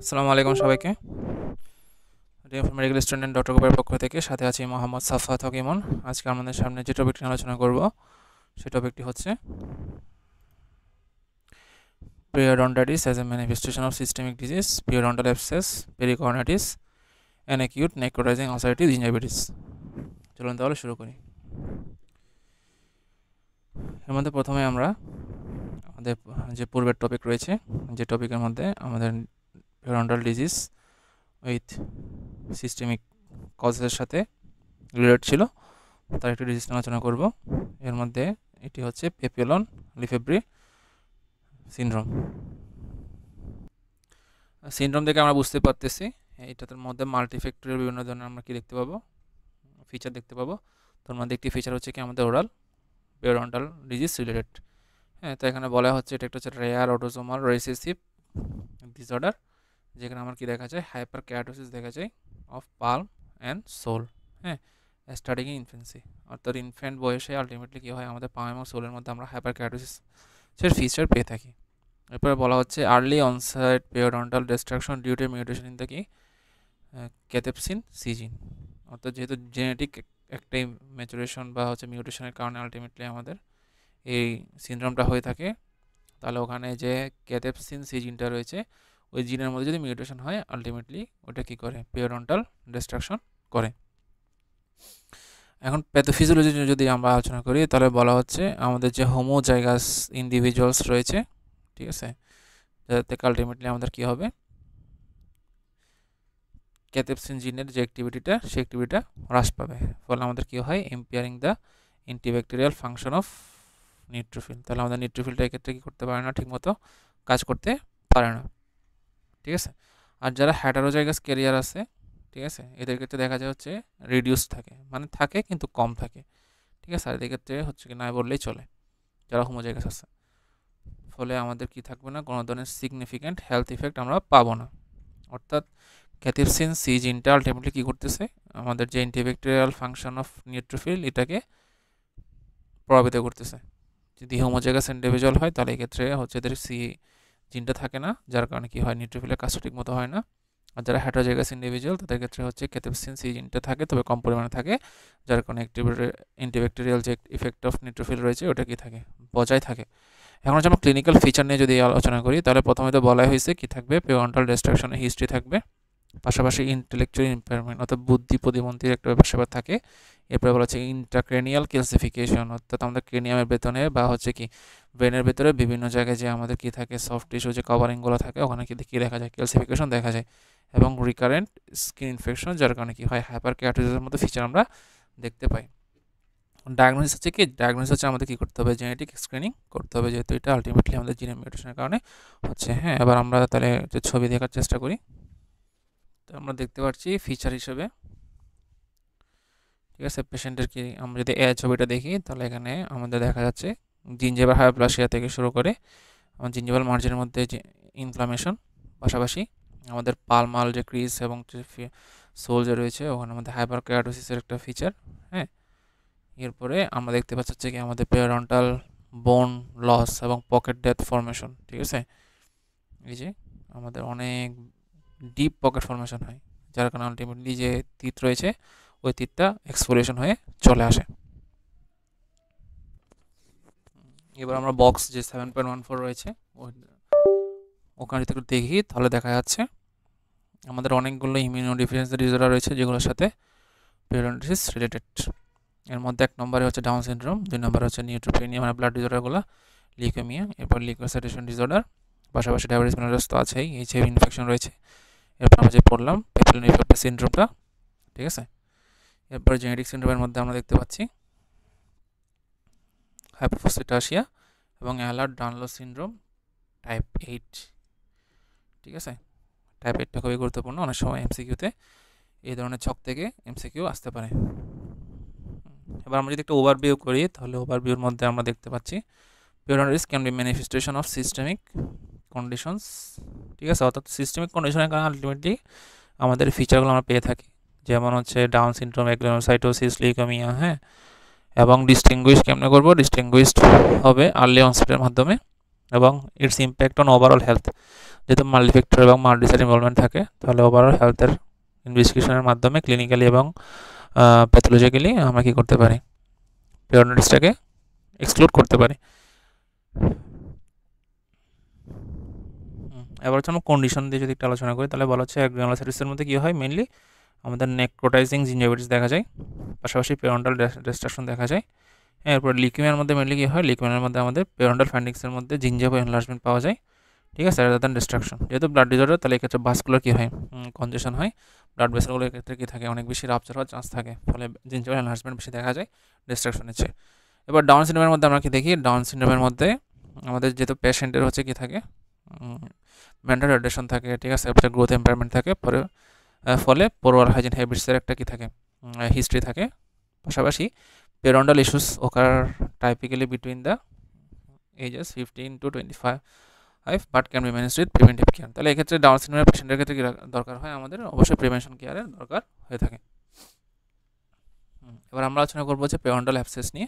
আসসালামু আলাইকুম সবাইকে। মেডিকেল স্টুডেন্ট ডক্টর গোপের পক্ষ থেকে সাথে আছি মোহাম্মদ সাফাত হক ইমন। আজকে আমাদের সামনে যে টপিকটি আলোচনা করব সেই টপিকটি হচ্ছে periodontitis as a manifestation of systemic disease, periodontal abscess, pericoronitis, and acute necrotizing ulcerative gingivitis। চলুন তাহলে শুরু করি। এর মধ্যে প্রথমে আমরা আমাদের যে পূর্বের টপিক রয়েছে, যে টপিকের মধ্যে আমাদের periodontal disease উইথ সিস্টেমিক কজের সাথে রিলেট ছিল, তার একটি ডিজিজ আলোচনা করব। এর মধ্যে এটি হচ্ছে পেপিওলন লিফেব্রি সিনড্রোম। সিনড্রোম থেকে আমরা বুঝতে পারতেছি এটার মধ্যে মাল্টিফ্যাক্টরিয়াল বিভিন্ন ধরনের আমরা কি দেখতে পাবো, ফিচার দেখতে পাবো। তার মধ্যে একটি ফিচার হচ্ছে কি আমাদের ওরাল পেরিওডন্টাল ডিজিজ রিলেটেড। তো এখানে বলা হচ্ছে এটা একটা হচ্ছে রেয়ার অটোসোমাল রিসেসিভ ডিসঅর্ডার, যেখানে আমার কি দেখা যায় হাইপার কেরাটোসিস দেখা যায় of palm and sole. Starting in infancy, অর্থাৎ ইনফ্যান্ট বয়সে আলটিমেটলি কী হয় আমাদের পাম এবং সোলের মধ্যে আমরা হাইপার কেরাটোসিসের ফিচার পেয়ে থাকি। এরপরে বলা হচ্ছে early onset periodontal destruction due to mutation in the key cathepsin C জিন, অর্থাৎ যেহেতু জেনেটিক একটাই ম্যাচুরেশন বা হচ্ছে মিউটেশনের কারণে আলটিমেটলি আমাদের এই সিনড্রোমটা হয়ে থাকে, তাহলে ওখানে যে ক্যাথেপসিন সি জিনটা রয়েছে ওই জিনের মধ্যে যদি মিউটেশন হয় আলটিমেটলি ওটা কী করে পেরিওডন্টাল ডিস্ট্রাকশন করে। এখন প্যাথোফিজিওলজি যদি আমরা আলোচনা করি তাহলে বলা হচ্ছে আমাদের যে হোমোজাইগাস ইন্ডিভিজুয়ালস রয়েছে, ঠিক আছে, যাদের থেকে আলটিমেটলি আমাদের কী হবে ক্যাথেপসিন জিনের যে অ্যাক্টিভিটিটা সেই অ্যাক্টিভিটিটা হ্রাস পাবে, ফলে আমাদের কী হয় impairing the antibacterial function of neutrophil. তাহলে আমাদের নিউট্রোফিলটা এক্ষেত্রে কী করতে পারে না, ঠিকমতো কাজ করতে পারে না, ঠিক আছে। আর যারা হেটারোজাইগাস ক্যারিয়ার আছে, ঠিক আছে, এদের ক্ষেত্রে দেখা যায় হচ্ছে রিডিউস থাকে, মানে থাকে কিন্তু কম থাকে, ঠিক আছে। আর এদের ক্ষেত্রে হচ্ছে কি না বললেই চলে যারা হোমোজাইগাস আছে, ফলে আমাদের কি থাকবে না, কোনো ধরনের সিগনিফিক্যান্ট হেলথ ইফেক্ট আমরা পাবো না। অর্থাৎ ক্যাথেপসিন সি জিনটা আলটিমেটলি কী করতেছে আমাদের যে অ্যান্টিব্যাকটেরিয়াল ফাংশন অফ নিউট্রোফিল এটাকে প্রভাবিত করতেছে। যদি হোমোজাইগাস ইন্ডিভিজুয়াল হয় তাহলে এক্ষেত্রে হচ্ছে এদের সি জিনটা থাকে না, যার কারণে কি হয় নিউট্রোফিলের কাজটা ঠিক মতো হয় না। আর যারা হেটারোজাইগাস ইন্ডিভিজুয়াল তাদের ক্ষেত্রে হচ্ছে ক্যাথেপসিন সি জিনটা থাকে, তবে কম পরিমাণে থাকে, যার কারণে অ্যান্টিব্যাকটেরিয়াল যে ইফেক্ট অফ নিউট্রোফিল রয়েছে ওটা কি থাকে বজায় থাকে। এখন হচ্ছে আমরা ক্লিনিক্যাল ফিচার নিয়ে যদি আলোচনা করি তাহলে প্রথমে তো বলা হয়েছে কি থাকবে পেরিওডন্টাল ডিস্ট্রাকশনের হিস্ট্রি থাকবে, পাশাপাশি ইন্টেলেকচুয়াল ইম্পেয়ারমেন্ট অর্থাৎ বুদ্ধি প্রতিবন্ধীর একটা ব্যাপার থাকে। এরপরে বলা হচ্ছে ইন্ট্রাক্রেনিয়াল ক্যালসিফিকেশন, অর্থাৎ আমাদের ক্রেনিয়ামের ভেতরে বা হচ্ছে কি ব্রেনের ভেতরে বিভিন্ন জায়গায় যে আমাদের কি থাকে সফট টিস্যু যে কভারিংগুলো থাকে ওখানে কি দেখা যায় ক্যালসিফিকেশন দেখা যায়, এবং রিকারেন্ট স্কিন ইনফেকশন, যার কারণে কি হয় হাইপার কেরাটোসিসের মতো ফিচার আমরা দেখতে পাই। ডায়াগনোসিস হচ্ছে কি, ডায়াগনোসিস হচ্ছে আমাদের কী করতে হবে জেনেটিক স্ক্রিনিং করতে হবে, যেহেতু এটা আলটিমেটলি আমাদের জিনের মিউটেশনের কারণে হচ্ছে। এবার আমরা তাহলে যে ছবি দেখার চেষ্টা করি, তো আমরা দেখতে পাচ্ছি ফিচার হিসেবে, ঠিক আছে, পেশেন্টের কি আমরা যদি ছবিটা দেখি তাহলে এখানে আমাদের দেখা যাচ্ছে জিঞ্জিভাল হাইপ্লাসিয়া থেকে শুরু করে আমার জিঞ্জিভাল মার্জিনের মধ্যে যে ইনফ্লামেশন, পাশাপাশি আমাদের পালমাল যে ক্রিজ এবং সোল যে রয়েছে ওখানে আমাদের হাইপার কেরাটোসিসের একটা ফিচার। এরপরে আমরা দেখতে পাচ্ছি কি আমাদের পেরিওডন্টাল বোন লস এবং পকেট ডেথ ফর্মেশন, ঠিক আছে, এই যে আমাদের অনেক ডিপ পকেট ফর্মেশন হয়, যার কারণে আলটিমেটলি যে তিত রয়েছে ওই তিতটা এক্সফোলিয়েশন হয়ে চলে আসে। এবার আমরা বক্স যে 7.14 রয়েছে ওখানে যদি একটু দেখি তাহলে দেখা যাচ্ছে আমাদের অনেকগুলো ইমিউনোডিফিসিয়েন্সি ডিসঅর্ডার রয়েছে যেগুলোর সাথে পেরিওডন্টাইটিস রিলেটেড। এর মধ্যে 1 নম্বরে হচ্ছে ডাউন সিনড্রোম, 2 নম্বরে হচ্ছে নিউট্রোপেনিয়া মানে ব্লাড ডিসঅর্ডারগুলো, লিউকেমিয়া, এরপর লিউকোসাইটেশন ডিসঅর্ডার, পাশাপাশি ডায়াবেটিস মেলিটাস তো আছেই, এইচআইভি ইনফেকশন রয়েছে। এরপর আমরা যে পড়লাম পেপিলোন লিফেব্রি সিনড্রোমটা, ঠিক আছে। এরপর জেনেটিক সিনড্রোমের মধ্যে আমরা দেখতে পাচ্ছি হাইপোফসফেটাসিয়া এবং অ্যালার্ট ডানলস সিনড্রোম টাইপ 8, ঠিক আছে। টাইপ 8টা খুবই গুরুত্বপূর্ণ, অনেক সময় এমসিকিউতে এই ধরনের ছক থেকে এমসিকিউ আসতে পারে। এবার আমরা যদি একটা ওভারভিউ করি তাহলে ওভারভিউর মধ্যে আমরা দেখতে পাচ্ছি periodontitis can be manifestation of systemic conditions, ঠিক আছে, অর্থাৎ সিস্টেমিক কন্ডিশনের কারণে আলটিমেটলি আমাদের ফিচারগুলো আমরা পেয়ে থাকি, যেমন হচ্ছে ডাউন সিনড্রোম, অ্যাগ্রানোসাইটোসিস, লিউকেমিয়া, এবং ডিস্টিংগুইশ কেমনে করবো, ডিস্টিংগুইশড হবে আর্লি অনসেটের মাধ্যমে এবং it's impact on overall health, যেহেতু মাল্টিফ্যাক্টর এবং মাল্টিসাইট ইনভলভমেন্ট থাকে, তাহলে ওভারঅল হেলথের ইনভেস্টিগেশনের মাধ্যমে ক্লিনিক্যালি এবং প্যাথোলজিক্যালি আমরা কী করতে পারি, পেরিওডন্টাইটিসটাকে এক্সক্লুড করতে পারি। এবার হচ্ছে আমরা কন্ডিশন দিয়ে যদি একটু আলোচনা করি, তাহলে বলা হচ্ছে গ্রানুলোসাইটোসিসের মধ্যে কী হয়, মেনলি আমাদের নেক্রোটাইজিং জিঞ্জিভিটিস দেখা যায়, পাশাপাশি পেরিওডন্টাল ডিস্ট্রাকশন দেখা যায়। এরপর লিকুইমিয়ার মধ্যে মেনলি কী হয়, লিকুইমিয়ার মধ্যে আমাদের পেরিওডন্টাল ফাইন্ডিংসের মধ্যে জিঞ্জিভো এনলার্জমেন্ট পাওয়া যায়, ঠিক আছে, রাদার দ্যান ডিস্ট্রাকশন। যেহেতু ব্লাড ডিজর্ডার, তাহলে এক্ষেত্রে ভাস্কুলার কী হয়, কনজেশন হয়, ব্লাড ভেসেলগুলোর ক্ষেত্রে কী থাকে, অনেক বেশি রাপচার হওয়ার চান্স থাকে, ফলে জিঞ্জিভো এনলার্জমেন্ট বেশি দেখা যায় ডিস্ট্রাকশনের চেয়ে। এবার ডাউন সিনড্রোমের মধ্যে আমরা কি দেখি, ডাউন সিনড্রোমের মধ্যে আমাদের যেহেতু পেশেন্টের হচ্ছে কী থাকে, মেন্টাল রিটার্ডেশন থাকে, ঠিক আছে, গ্রোথ এম্পায়ারমেন্ট থাকে, ফলে পোরাল হাইজিন হ্যাবিটসের একটা কী থাকে, হিস্ট্রি থাকে। পাশাপাশি periodontal issues occur typically between the ages 15 to 25, but can be managed with preventive care. তাহলে এক্ষেত্রে ডাউন সিনড্রোমের পেশেন্টের ক্ষেত্রে কী দরকার হয়, আমাদের অবশ্যই প্রিভেনশন কেয়ারের দরকার হয়ে থাকে। এবার আমরা আলোচনা করবো হচ্ছে পেরিওডন্টাল অ্যাবসেস নিয়ে,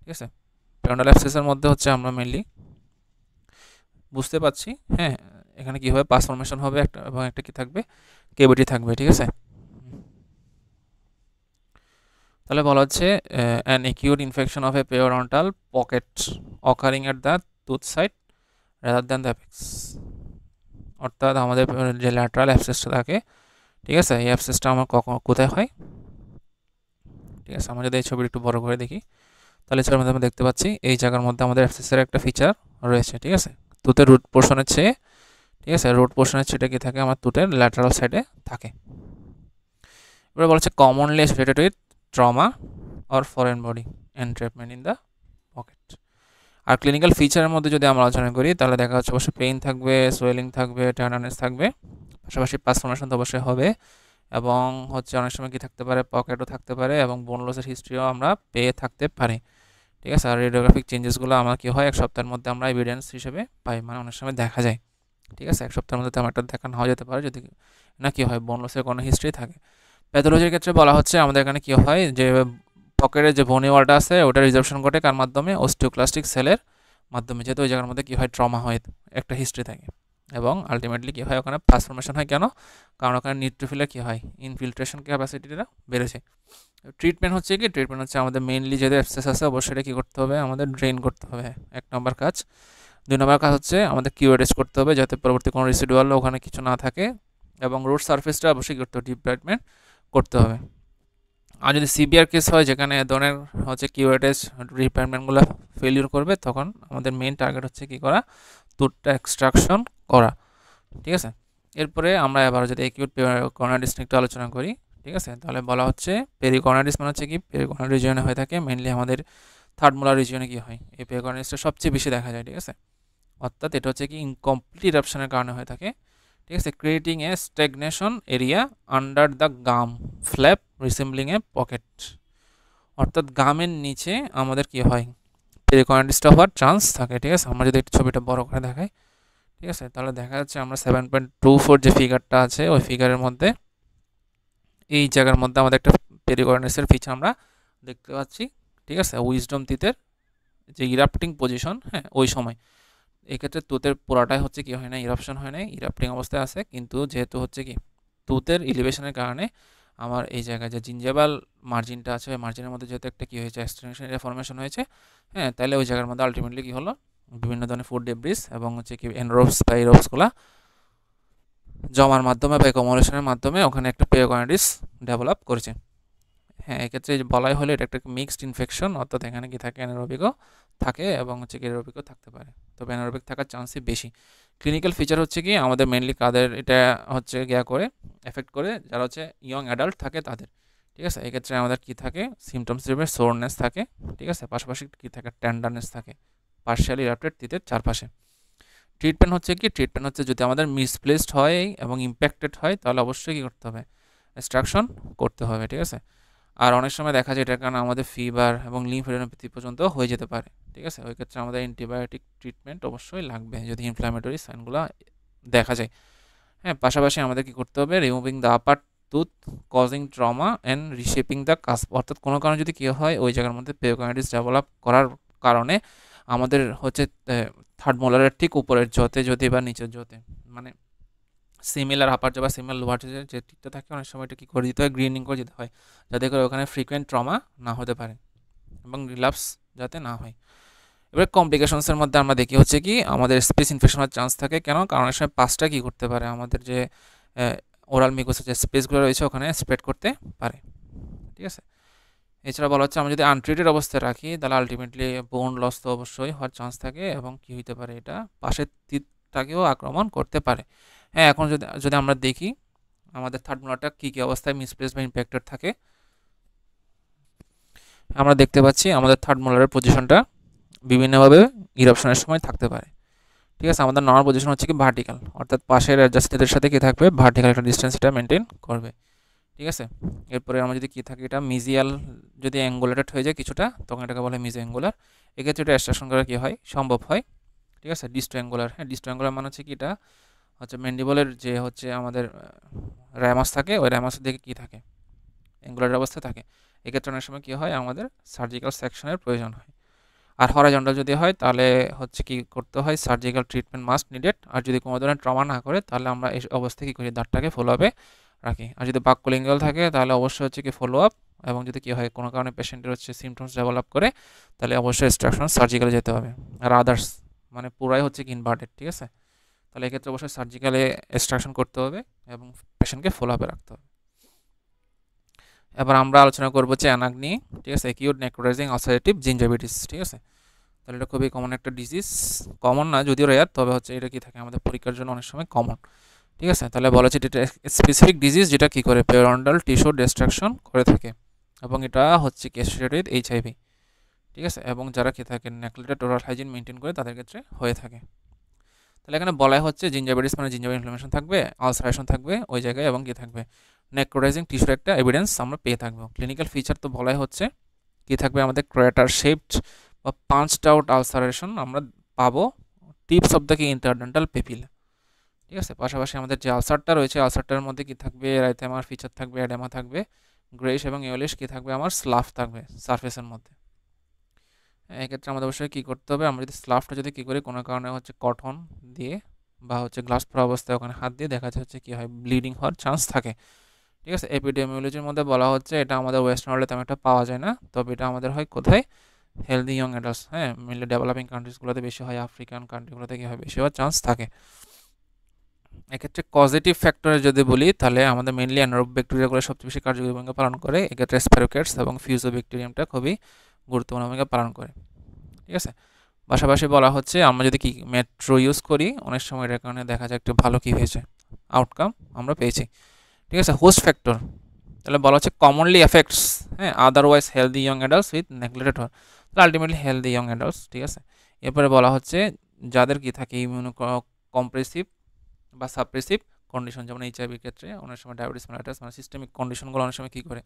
ঠিক আছে। পেরিওডন্টাল অ্যাবসেসের মধ্যে হচ্ছে আমরা মেনলি বুঝতে পাচ্ছি, হ্যাঁ, এখানে কী হবে, পাস ফর্মেশন হবে একটা, এবং একটা কী থাকবে, কেভিটি থাকবে, ঠিক আছে। তাহলে বলা হচ্ছে an acute infection of A periodontal pocket occurring at the tooth side rather than the apex. অর্থাৎ আমাদের যে ল্যাটারাল অ্যাবসেসটা থাকে, ঠিক আছে, এই অ্যাবসেসটা আমার কোথায় হয়, ঠিক আছে। আমরা যদি এই ছবিটা একটু বড় করে দেখি, তাহলে ছবির মধ্যে আমরা দেখতে পাচ্ছি এই জায়গার মধ্যে আমাদের অ্যাবসেসের একটা ফিচার রয়েছে, ঠিক আছে, টুথের রুট পোর্শনের চেয়ে, ঠিক আছে, রুট পোর্শনের চেয়ে কী থাকে, আমার টুথের ল্যাটারাল সাইডে থাকে। এবার বলা হচ্ছে commonly associated with trauma or foreign body entrapment in the pocket. আর ক্লিনিক্যাল ফিচারের মধ্যে যদি আমরা আলোচনা করি, তাহলে দেখা যাচ্ছে অবশ্যই পেইন থাকবে, সোয়েলিং থাকবে, টেন্ডারনেস থাকবে, পাশাপাশি পাস ফর্মেশন তো অবশ্যই হবে, এবং হচ্ছে অনেক সময় কি থাকতে পারে, পকেটও থাকতে পারে, এবং বোন লসের হিস্ট্রিও আমরা পেয়ে থাকতে পারি, ঠিক আছে। আর রেডিওগ্রাফিক চেঞ্জেসগুলো আমার কী হয়, এক সপ্তাহের মধ্যে আমরা এভিডেন্স হিসেবে পাই, মানে অনেক সময় দেখা যায়, ঠিক আছে। এক সপ্তাহের মধ্যে তেমন একটা দেখা নাও যেতে পারে, যদি না কী হয়, বোন লসের কোনো হিস্ট্রি থাকে। প্যাথোলজির ক্ষেত্রে বলা হচ্ছে আমাদের এখানে কী হয়, যে পকেটের যে বোনি ওয়ালটা আছে, ওটা রিজর্পশন ঘটে কার মাধ্যমে, অস্টিওক্লাস্টিক সেলের মাধ্যমে, যেহেতু ওই জায়গার মধ্যে কী হয়, ট্রমা হয়, একটা হিস্ট্রি থাকে, এবং আলটিমেটলি কী হয়, ওখানে পাস ফর্মেশন হয়। কেন? কারণ ওখানে নিউট্রোফিলের কী হয়, ইনফিল্ট্রেশন ক্যাপাসিটিটা বেড়েছে। ট্রিটমেন্ট হচ্ছে কি, ট্রিটমেন্ট হচ্ছে আমাদের মেইনলি যেহেতু অ্যাবসেস আছে, অবশ্যই কী করতে হবে, আমাদের ড্রেন করতে হবে, এক নম্বর কাজ। 2 নম্বর কাজ হচ্ছে আমাদের কিউরেজ করতে হবে, যাতে পরবর্তী কোনো রেসিডুয়াল ওখানে কিছু না থাকে, এবং রুট সারফেসটা অবশ্যই করতে হবে, ডিপ ট্রিটমেন্ট করতে হবে। আর যদি সিভিয়ার কেস হয়, যেখানে ধরনের হচ্ছে কিউরেজ রিপেয়ারমেন্টগুলো ফেলিওর করবে, তখন আমাদের মেইন টার্গেট হচ্ছে কী করা, টুথটা এক্সট্রাকশন করা, ঠিক আছে। এরপরে আমরা এবার যদি অ্যাকিউট কর্নারিটিস নিয়ে একটু আলোচনা করি, ঠিক আছে, তাহলে বলা হচ্ছে পেরিকর্নারিটিস মানে হচ্ছে কি, পেরিকর্নারি রিজিয়নে হয়ে থাকে, মেইনলি আমাদের থার্ড মোলার রিজিয়নে কী হয়, এই পেরিকর্নারিটিসটা সবচেয়ে বেশি দেখা যায়, ঠিক আছে। অর্থাৎ এটা হচ্ছে কি ইনকমপ্লিট ইরাপশনের কারণে হয়ে থাকে, ঠিক আছে, creating a stagnation area under the gum flap resembling a pocket. অর্থাৎ গামের নিচে আমাদের কি হয়, পেরিকর্নারিটিসটা হওয়ার চান্স থাকে, ঠিক আছে। আমরা যদি একটু ছবিটা বড় করে দেখাই, ঠিক আছে, তাহলে দেখা যাচ্ছে আমরা 7.24 যে ফিগারটা আছে, ওই ফিগারের মধ্যে এই জায়গার মধ্যে আমাদের একটা পেরিকর্নারিটিসের ফিচার আমরা দেখতে পাচ্ছি, ঠিক আছে, উইজডম টিথের যে ইরাপ্টিং পজিশন, হ্যাঁ, ওই সময় এক্ষেত্রে টুথের পুরাটাই হচ্ছে কি হয় না, ইরাপশন হয় না, ইরাপ্টিং অবস্থায় আছে, কিন্তু যেহেতু হচ্ছে কি টুথের এলিভেশনের কারণে আমার এই জায়গায় যে জিঞ্জেভাল মার্জিনটা আছে, ওই মার্জিনের মধ্যে যেহেতু একটা কী হয়েছে, এক্সটেনশন এরিয়া ফর্মেশন হয়েছে, হ্যাঁ, তাহলে ওই জায়গার মধ্যে আলটিমেটলি কী হলো, বিভিন্ন ধরনের ফুড ডেব্রিস এবং হচ্ছে কি এনরোপস বা ইরোপসগুলো জমার মাধ্যমে বা অ্যাকোমোডেশনের মাধ্যমে ওখানে একটা পেরিকর্নারিটিস ডেভেলপ করেছে। হ্যাঁ, এক্ষেত্রে বলাই হলে এটা একটা মিক্সড ইনফেকশন, অর্থাৎ এখানে কি থাকে, অ্যানারোবিকও থাকে এবং হচ্ছে কি এরোবিকও থাকতে পারে, তবে অ্যানারোবিক থাকার চান্সই বেশি। ক্লিনিক্যাল ফিচার হচ্ছে কি, আমাদের মেনলি কাদের এটা হচ্ছে করে এফেক্ট করে, যারা হচ্ছে ইয়ং অ্যাডাল্ট থাকে তাদের, ঠিক আছে। এক্ষেত্রে আমাদের কি থাকে, সিমটমস হিসেবে সোরনেস থাকে, ঠিক আছে, পাশাপাশি কি থাকে, টেন্ডারনেস থাকে পার্শিয়ালি ইরাপ্টেড টিথের চারপাশে। ট্রিটমেন্ট হচ্ছে কি, ট্রিটমেন্ট হচ্ছে যদি আমাদের মিসপ্লেসড হয় এবং ইম্প্যাক্টেড হয়, তাহলে অবশ্যই কী করতে হবে, এক্সট্রাকশন করতে হবে, ঠিক আছে। আর অনেক সময় দেখা যায় এটার কারণে আমাদের ফিভার এবং লিম্ফোডেনোপ্যাথি পর্যন্ত হয়ে যেতে পারে, ঠিক আছে। ওই ক্ষেত্রে আমাদের অ্যান্টিবায়োটিক ট্রিটমেন্ট অবশ্যই লাগবে যদি ইনফ্ল্যামেটরি সাইনগুলো দেখা যায়। হ্যাঁ, পাশাপাশি আমাদের কী করতে হবে, removing the upper tooth causing trauma and reshaping the cusp. অর্থাৎ কোনো কারণে যদি কী হয়, ওই জায়গার মধ্যে পেরিকর্নারিটিস ডেভেলপ করার কারণে আমাদের হচ্ছে থার্ড মোলারের ঠিক উপরের জতে যদি বা নিচের জতে, মানে সিমিলার আপার জো বা সিমিলার লোয়ার জো যে টিকটা থাকে, অনেক সময় এটা কী করে দিতে হয়, গ্রিনিং করে দিতে হয়, যাতে করে ওখানে ফ্রিকোয়েন্ট ট্রমা না হতে পারে এবং রিল্যাপস যাতে না হয়। এবার কমপ্লিকেশনসের মধ্যে আমরা দেখি হচ্ছে কি আমাদের স্পেস ইনফেকশন হওয়ার চান্স থাকে। কেন? কারণ অনেক সময় পাসটা কী করতে পারে, আমাদের যে ওরাল মিউকাসের যে স্পেসগুলো রয়েছে ওখানে স্প্রেড করতে পারে। ঠিক আছে, এছাড়া বলা হচ্ছে আমরা যদি আনট্রিটেড অবস্থায় রাখি তাহলে আলটিমেটলি বোন লস তো অবশ্যই হওয়ার চান্স থাকে এবং কী হইতে পারে, এটা পাশের তীরটাকেও আক্রমণ করতে পারে। হ্যাঁ, এখন যদি যদি আমরা দেখি আমাদের থার্ড মোলারটা কী কী অবস্থায় মিসপ্লেস বা ইম্প্যাক্টেড থাকে, আমরা দেখতে পাচ্ছি আমাদের থার্ড মোলারের পজিশনটা বিভিন্নভাবে ইরাপশনের সময় থাকতে পারে। ঠিক আছে, আমাদের নর্মাল পজিশন হচ্ছে কি ভার্টিক্যাল, অর্থাৎ পাশের অ্যাডজাস্টেডের সাথে কি থাকবে, ভার্টিক্যাল একটা ডিস্টেন্স এটা মেনটেন করবে। ঠিক আছে, এরপরে আমরা যদি কি থাকে, এটা মিজিয়াল যদি অ্যাঙ্গুলেটেড হয়ে যায় কিছুটা, তখন এটাকে বলে মিজো অ্যাঙ্গুলার। এক্ষেত্রে এটা এক্সট্রাকশন করা কি হয়, সম্ভব হয়। ঠিক আছে, ডিস্টো অ্যাঙ্গুলার। হ্যাঁ, ডিস্টো অ্যাঙ্গুলার মানে হচ্ছে কি, এটা হচ্ছে ম্যান্ডিবলের যে হচ্ছে আমাদের র্যামাস থাকে, ওই র্যামাসের দিকে কি থাকে, অ্যাঙ্গুলার অবস্থা থাকে। এক্ষেত্রে অনেক সময় কী হয়, আমাদের সার্জিক্যাল সেকশনের প্রয়োজন হয়। আর হরাইজন্টাল যদি হয় তাহলে হচ্ছে কি করতে হয়, সার্জিক্যাল ট্রিটমেন্ট মাস্ট নিডেড। আর যদি কোনো ধরনের ট্রমা না করে তাহলে আমরা এই অবস্থায় কী করি, দাঁতটাকে ফলো আপে রাখি। আর যদি বাক্যলিঙ্গাল থাকে তাহলে অবশ্যই হচ্ছে কি ফলো আপ, এবং যদি কী হয় কোনো কারণে পেশেন্টের হচ্ছে সিমটমস ডেভেলপ করে তাহলে অবশ্যই এক্সট্রাকশন সার্জিক্যালে যেতে হবে। আর আদার্স মানে পুরাই হচ্ছে কি ইনভার্টেড। ঠিক আছে, তাহলে এক্ষেত্রে অবশ্যই সার্জিক্যালে এক্সট্রাকশন করতে হবে এবং পেশেন্টকে ফলো আপে রাখতে হবে। এবার আমরা আলোচনা করবো যে অ্যানাগনি। ঠিক আছে, অ্যাকিউট নেক্রোটাইজিং আলসারেটিভ জিঞ্জাইভিটিস। ঠিক আছে, তাহলে এটা খুবই কমন একটা ডিজিজ, কমন না যদিও রেয়ার, তবে হচ্ছে এটা কি থাকে আমাদের পরীক্ষার জন্য অনেক সময় কমন। ঠিক আছে, তাহলে বলা হচ্ছে এটা স্পেসিফিক ডিজিজ যেটা কি করে পেরন্ডাল টিস্যু ডিস্ট্রাকশন করে থাকে, এবং এটা হচ্ছে কি অ্যাসোসিয়েটেড এইচআইভি। ঠিক আছে, এবং যারা কি থাকে নেগলেক্টেড ওরাল হাইজিন মেনটেন করে তাদের ক্ষেত্রে হয়ে থাকে। তাহলে এখানে বলাই হচ্ছে জিঞ্জাইভিটিস মানে জিঞ্জাইভাল ইনফ্লামেশন থাকবে, আলসারেশন থাকবে ওই জায়গায়, এবং কি থাকবে নেক্রোটাইজিং টিস্যুর একটা এভিডেন্স আমরা পেয়ে থাকবো। ক্লিনিক্যাল ফিচার তো বলাই হচ্ছে কি থাকবে, আমাদের ক্রেটার শেপড বা পাঞ্চড আউট আলসারেশন আমরা পাবো টিপস অফ দ্য কি ইন্টারডেন্টাল পেপিলা। ঠিক আছে, পাশাপাশি আমাদের যে আলসারটা রয়েছে আলসারটার মধ্যে কি থাকবে, এরাইথেমার ফিচার থাকবে, অ্যাডেমা থাকবে, গ্রেইশ এবং ইয়েলিশ কি থাকবে, আমার স্লাফ থাকবে সারফেসের মধ্যে। এক্ষেত্রে আমাদের অবশ্যই কী করতে হবে, আমরা যদি স্লাফটা যদি কী করি কোনো কারণে হচ্ছে কটন দিয়ে বা হচ্ছে গ্লাস পরা অবস্থায় ওখানে হাত দিয়ে দেখা যাচ্ছে কী হয়, ব্লিডিং হওয়ার চান্স থাকে। ঠিক আছে, এপিডেমিওলজির মধ্যে বলা হচ্ছে এটা আমাদের ওয়েস্টার্ন ওয়ার্ল্ডে তেমন একটা পাওয়া যায় না, তবে এটা আমাদের হয় কোথায়, হেলদি ইয়ং অ্যাডাল্টস। হ্যাঁ, মেনলি ডেভেলপিং কান্ট্রিজগুলোতে বেশি হয়, আফ্রিকান কান্ট্রিগুলোতে কী হয় বেশি হওয়ার চান্স থাকে। এক্ষেত্রে পজিটিভ ফ্যাক্টরে যদি বলি তাহলে আমাদের মেনলি অ্যানারোব ব্যাকটেরিয়াগুলো সবচেয়ে বেশি কার্যকরী ভূমিকা পালন করে। এক্ষেত্রে স্প্যারোকেটস এবং ফিউজোব্যাকটেরিয়ামটা খুবই গুরুত্বপূর্ণ ভূমিকা পালন করে। ঠিক আছে, পাশাপাশি বলা হচ্ছে আমরা যদি কি মেট্রো ইউজ করি অনেক সময় এটার কারণে দেখা যায় একটু ভালো কী হয়েছে, আউটকাম আমরা পেয়েছি। ঠিক আছে, হোস্ট ফ্যাক্টর তাহলে বলা হচ্ছে কমনলি এফেক্টস, হ্যাঁ, otherwise healthy young adults with neglected হওয়ার, তাহলে আলটিমেটলি হেলদি ইয়ং অ্যাডাল্টস। ঠিক আছে, এরপরে বলা হচ্ছে যাদের কি থাকে ইমিউনো কম্প্রেসিভ বা সাপ্রেসিভ কন্ডিশন, যেমন এইচআইভির ক্ষেত্রে অনেক সময় ডায়াবেটিস মেলাইটাস মানে সিস্টেমিক কন্ডিশনগুলো অনেক সময় কী করে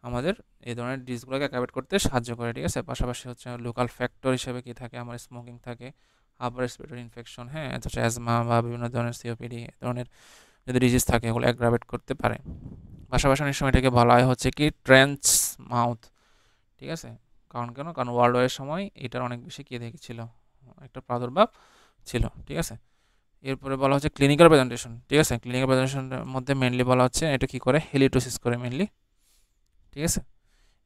আমাদের এই ধরনের ডিজিজগুলোকে অ্যাভয়েড করতে সাহায্য করে। ঠিক আছে, পাশাপাশি হচ্ছে লোকাল ফ্যাক্টর হিসেবে কি থাকে, আমার স্মোকিং থাকে, আপার রেসপিরেটরি ইনফেকশন, হ্যাঁ, অথচ অ্যাজমা বা বিভিন্ন ধরনের সিওপিডি ধরনের যদি ডিজিজ থাকে এগুলো অ্যাগ্রাভেট করতে পারে। পাশাপাশি অনেক সময় এটাকে বলা হয় হচ্ছে কি ট্রেঞ্চ মাউথ। ঠিক আছে, কারণ ওয়ার্ল্ড ওয়ারের সময় এটার অনেক বেশি কী দেখেছিল, একটা প্রাদুর্ভাব ছিল। ঠিক আছে, এরপরে বলা হচ্ছে ক্লিনিক্যাল প্রেজেন্টেশন। ঠিক আছে, ক্লিনিক্যাল প্রেজেন্টেশনের মধ্যে মেনলি বলা হচ্ছে এটা কী করে, হেলিটোসিস করে মেনলি। ঠিক আছে,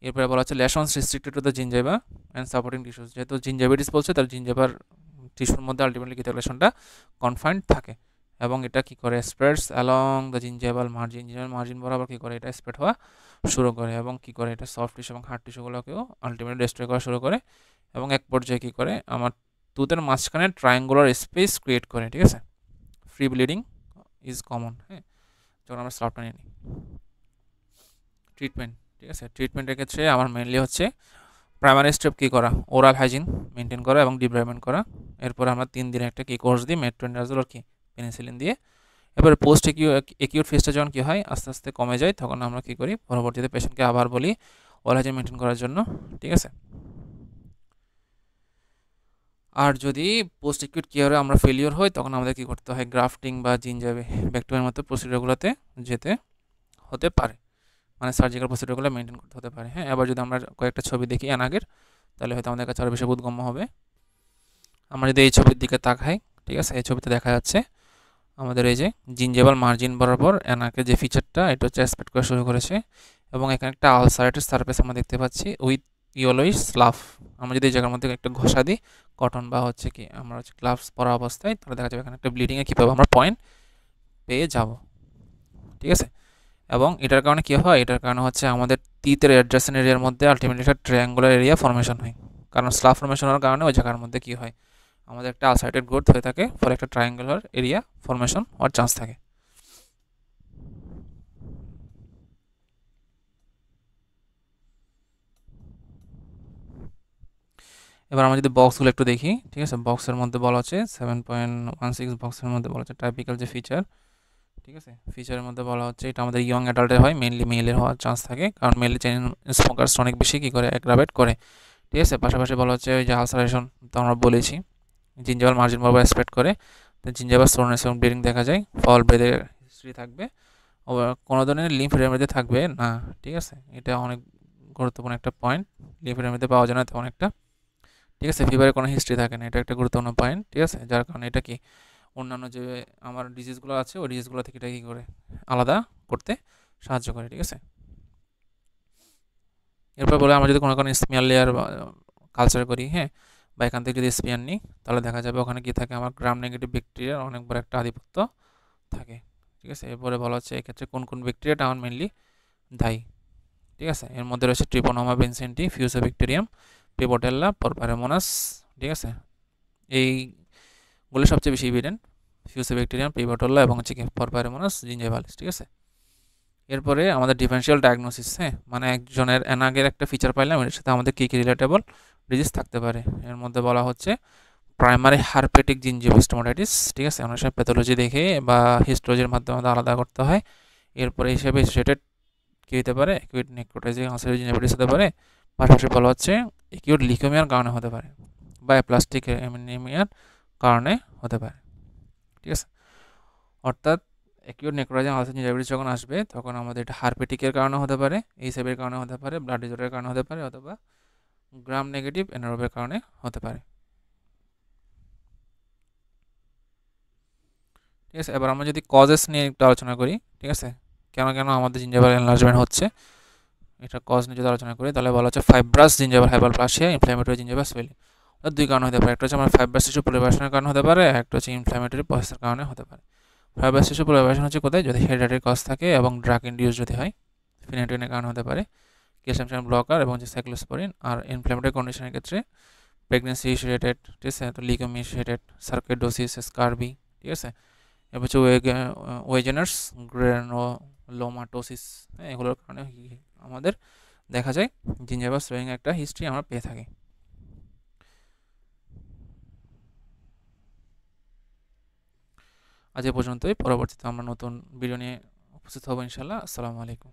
এরপরে বলা হচ্ছে lesions restricted to the gingiva and supporting tissues, যেহেতু জিঞ্জাইভিটিস বলছে তার জিঞ্জাইভার টিস্যুর মধ্যে আলটিমেটলি কী লেশনটা কনফাইন্ড থাকে, এবং এটা কী করে স্প্রেডস অ্যালং দ্য জিঞ্জাইভাল মার্জিন বরাবর কী করে এটা স্প্রেড হওয়া শুরু করে, এবং কী করে এটা সফট টিস্যু এবং হার্ড টিস্যুগুলোকেও আলটিমেটলি ডিস্ট্রয় করা শুরু করে, এবং এক পর্যায়ে কী করে আমার টুথের মাঝখানে ট্রায়াঙ্গুলার স্পেস ক্রিয়েট করে। ঠিক আছে, ফ্রি ব্লিডিং ইজ কমন, হ্যাঁ, যখন আমরা স্লাফটা নিয়ে নিই। ট্রিটমেন্ট, ঠিক আছে, ট্রিটমেন্টের ক্ষেত্রে আমার মেনলি হচ্ছে প্রাইমারি স্টেপ কী করা, ওরাল হাইজিন মেনটেন করা এবং ডিব্রাইভমেন্ট করা। এরপর আমরা 3 দিনে একটা কি কোর্স দিই মেট্রোনিডাজোল আর কি পেনিসিলিন দিয়ে। এবার পোস্ট একিউট ফেজটা যখন কী হয় আস্তে আস্তে কমে যায়, তখন আমরা কী করি পরবর্তীতে পেশেন্টকে আবার বলি ওরাল হাইজিন মেনটেন করার জন্য। ঠিক আছে, আর যদি পোস্ট একিউট কেয়ারে আমরা ফেলিওর হই তখন আমাদের কী করতে হয়, গ্রাফটিং বা জিঞ্জাইভা ব্যাকটেরিয়ার মতো প্রসিডিওরগুলোতে যেতে হতে পারে, মানে সার্জিক্যাল প্রসিডিওরগুলো মেনটেন করতে হতে পারে। হ্যাঁ, এবার যদি আমরা কয়েকটা ছবি দেখি আগের, তাহলে হয়তো আমাদের কাছে আরও বেশি বোধগম্য হবে। আমরা যদি এই ছবির দিকে তাকাই, ঠিক আছে, এই ছবিতে দেখা যাচ্ছে আমাদের এই যে জিঞ্জেভাল মার্জিন বরাবর অ্যানাকে যে ফিচারটা এটা হচ্ছে অ্যাসপেক্ট করা শুরু করেছে, এবং এখানে একটা আলসারেটেড সারফেস আমরা দেখতে পাচ্ছি উইথ ইয়েলোইশ স্লাফ। আমরা যদি এই জায়গার মধ্যে একটা ঘষা দিই কটন বা হচ্ছে কি আমরা হচ্ছে গ্লাভস পরা অবস্থায়, তাহলে দেখা যাবে এখানে একটা ব্লিডিংয়ে কী পাবো আমরা পয়েন্ট পেয়ে যাব, ঠিক আছে। এবং এটার কারণে কী হয়, এটার কারণে হচ্ছে আমাদের টিথের অ্যাডজাসেন্ট এরিয়ার মধ্যে আলটিমেটলি একটা ট্রায়াঙ্গুলার এরিয়া ফর্মেশন হয়, কারণ স্লাফ ফর্মেশন হওয়ার কারণে ওই জায়গার মধ্যে কী হয় আমাদের একটা আলসারেটেড গ্রোথ হয়ে থাকে, ফলে একটা ট্রায়াঙ্গুলার এরিয়া ফর্মেশন হওয়ার চান্স থাকে। এবার আমরা যদি বক্সগুলো একটু দেখি, ঠিক আছে, বক্সের মধ্যে বলা হচ্ছে 7.16 বক্সের মধ্যে বলা হচ্ছে টাইপিক্যাল যে ফিচার, ঠিক আছে, ফিচারের মধ্যে বলা হচ্ছে এটা আমাদের ইয়ং অ্যাডাল্টের হয়, মেনলি মেলের হওয়ার চান্স থাকে, কারণ মেলে চেইন স্মোকার্স অনেক বেশি কী করে অ্যাগ্রাভেট করে, ঠিক আছে। পাশাপাশি বলা হচ্ছে ওই যে আলসারেশন তো আমরা বলেছি, জিঞ্জাভাল মার্জিন বরাবর স্প্রেড করে, জিঞ্জাভাল সোরনেস এবং ব্লিডিং দেখা যায়, ফল ব্রেদের হিস্ট্রি থাকবে, কোনো ধরনের লিম্ফ রেমেডিতে থাকবে না, ঠিক আছে। এটা অনেক গুরুত্বপূর্ণ একটা পয়েন্ট, লিম্ফ রেমেডিতে পাওয়া যায় না তেমন একটা, ঠিক আছে। ফিভারের কোনো হিস্ট্রি থাকে না, এটা একটা গুরুত্বপূর্ণ পয়েন্ট, ঠিক আছে, যার কারণে এটা কি অন্যান্য যে আমার ডিজিজগুলো আছে ওই ডিজিজগুলো থেকে এটা কী করে আলাদা করতে সাহায্য করে, ঠিক আছে। এরপর বলে আমরা যদি কোনো স্মিয়ার লেয়ার কালচার করি, হ্যাঁ, বা এখান থেকে যদি স্পিয়ার নিই, তাহলে দেখা যাবে ওখানে কি থাকে আমার গ্রাম নেগেটিভ ব্যাকটেরিয়ার অনেক বড় একটা আধিপত্য থাকে, ঠিক আছে। এরপরে বলা হচ্ছে এক্ষেত্রে কোন কোন ব্যাকটেরিয়াটা আমার মেনলি দায়ী, ঠিক আছে। এর মধ্যে রয়েছে ট্রিপোনোমা ভিনসেন্টি, ফিউসোব্যাকটেরিয়াম, পিবোটেল্লা, পরপারেমোনাস, ঠিক আছে। এইগুলো সবচেয়ে বেশি ইভিডেন্ট, ফিউসোব্যাকটেরিয়াম, পিবোটেল্লা এবং হচ্ছে কি পরপারেমোনাস জিঞ্জিভালিস, ঠিক আছে। এরপরে আমাদের ডিফারেন্সিয়াল ডায়াগনোসিস, হ্যাঁ, মানে একজনের অ্যানাগের একটা ফিচার পাইলাম, এর সাথে আমাদের কী কী রিলেটেবল ডিজিজ থাকতে পারে। এর মধ্যে বলা হচ্ছে প্রাইমারি হারপেটিক জিঞ্জিভোস্টোমাটাইটিস, ঠিক আছে, অনেক সময় প্যাথোলজি দেখে বা হিস্টোলজির মাধ্যমে আলাদা করতে হয়। এরপরে হিসেবে সেটা কী হতে পারে, অ্যাকিউট নেক্রোটাইজিং আলসারেটিক জিঞ্জিভাইটিস হতে পারে। পাশাপাশি বলা হচ্ছে অ্যাকিউট লিউকেমিয়ার কারণে হতে পারে বা অ্যাপ্লাস্টিক অ্যানিমিয়ার কারণে হতে পারে, ঠিক আছে। অর্থাৎ অ্যাকিউট নেক্রোটাইজিং আলসারেটিক জিঞ্জিভাইটিস যখন আসবে তখন আমাদের এটা হারপেটিকের কারণে হতে পারে, এইচআইভির কারণে হতে পারে, ব্লাড ডিজর্ডারের কারণে হতে পারে, অথবা গ্রাম নেগেটিভ এনারোবের কারণে হতে পারে, ঠিক আছে। এবার আমরা যদি কজেস নিয়ে একটু আলোচনা করি, ঠিক আছে, কেন কেন আমাদের জিঞ্জিভাল এনলার্জমেন্ট হচ্ছে, এটা কজ নিয়ে যদি আলোচনা করি তাহলে বলা হচ্ছে fibrous gingival hyperplasia, inflammatory gingival swelling. দুই কারণ হতে পারে, একটা হচ্ছে আমার ফাইব্রাস টিস্যু পলিভারেশনের কারণে হতে পারে, একটা হচ্ছে ইনফ্ল্যামেটরি প্রসেসের কারণে হতে পারে। ফাইব্রাস টিস্যু পলিভারেশন হচ্ছে কোথায়, যদি হেরিডিটারি কজ থাকে এবং ড্রাগ ইনডিউস যদি হয়, ফিনাইটিনের কারণে হতে পারে, ক্যালসিয়াম চ্যানেল ব্লকার এবং যে সাইক্লোস্পোরিন। আর ইনফ্ল্যামেটরি কন্ডিশনের ক্ষেত্রে প্রেগনেন্সি ইস্যুয়েটেড, ঠিক আছে, তো লিকোমি ইস্যুয়েটেড, সার্কোইডোসিস, স্কারবি, ঠিক আছে। এবার হচ্ছে ওয়েজেনার্স গ্রেনোলোমাটোসিস, হ্যাঁ, এগুলোর কারণে আমাদের দেখা যায় জিঞ্জিভাল সোয়িং একটা হিস্ট্রি আমরা পেয়ে থাকি। আজ এ পর্যন্তই, পরবর্তীতে আমরা নতুন ভিডিও নিয়ে উপস্থিত হব ইনশাল্লাহ। আসসালামু আলাইকুম।